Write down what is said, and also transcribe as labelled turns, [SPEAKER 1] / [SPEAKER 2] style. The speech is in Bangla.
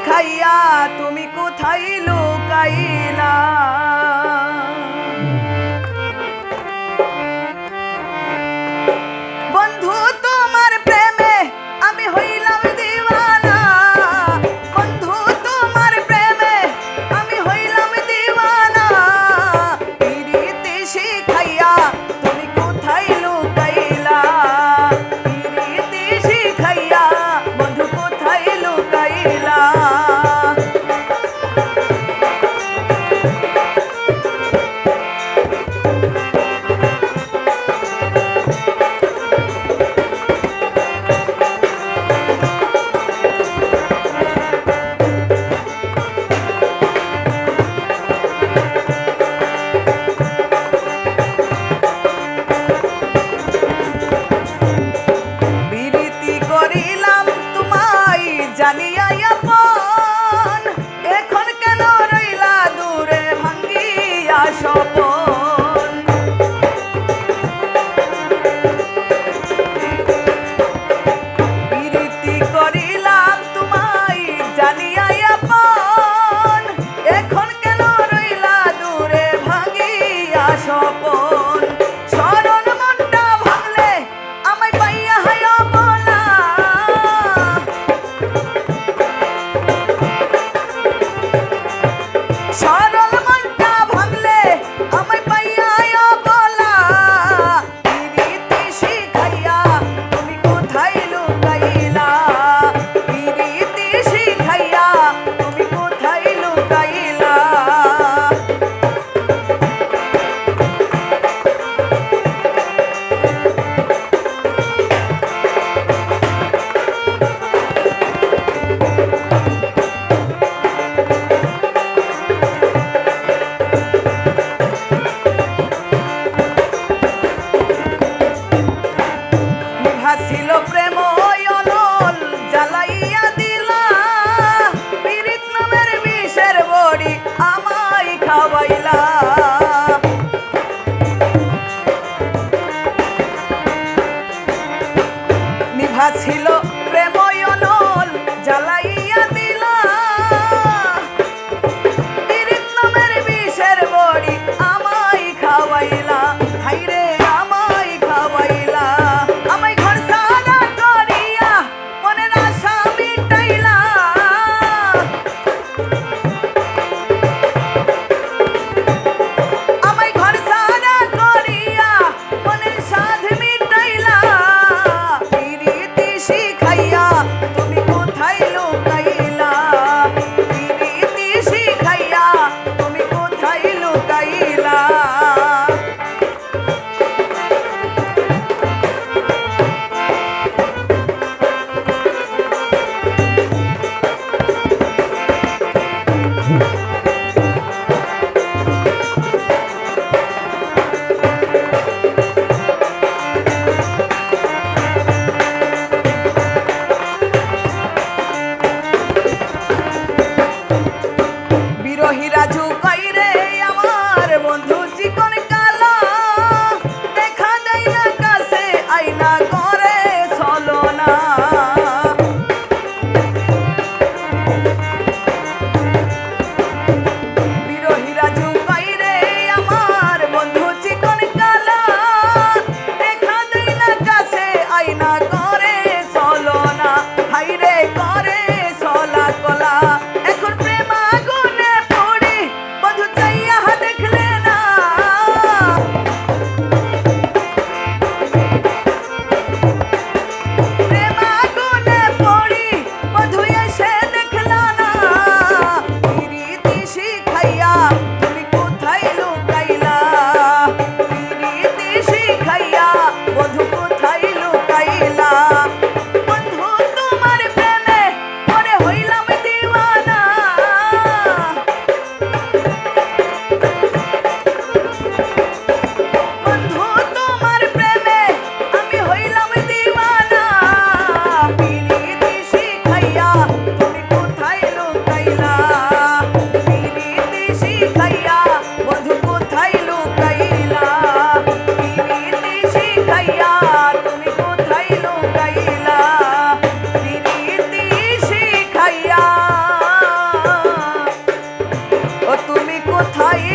[SPEAKER 1] শিখাইয়া তুমি কোথায় লুকাইলা। বন্ধু তোমার প্রেমে আমি হইলাম দিওয়ানা, বন্ধু তোমার প্রেমে আমি হইলাম দিওয়ানা। পিরিতি শিখাইয়া তুমি কোথায় লুকাইলা, পিরিতি শিখাইয়া বন্ধু কোথায় লুকাইলা। জানিয়া আপন এখন কেন রইলা দূরে ভাঙ্গিয়া স্বপন। প্রীতি করিলাম তোমায় জানিয়া আপন এখন কেন রইলা দূরে ভাঙ্গিয়া স্বপন। স্মরণ মনটা ভাঙলে আমায় পাইয়া হায় বলা, সরল মনটা ভাঙলে আমায় পাইয়া বলা। পিরিতি শিখাইয়া তুমি কোথায় লুকাইলা, পিরিতি শিখাইয়া তুমি কোথায় লুকাইলা। ছিল প্রেম অনল জ্বালাইয়া দিলা, পিরিত নামের বিষের বড়ি আমায় খাওয়াইলা। নিভা ছিল প্রেম অনল জ্বালাইয়া দিলা, পিরিত নামের বিষের বড়ি আমায় খাওয়াইলা। হাইরে আমায় খাওয়াইলা, আমায় ঘর সারা করিয়া মনের আশা মিটাইলা। আমায় ঘর সারা করিয়া মনের সাধ মিটাইলা। পিরিতি শিখাইয়া কোথায়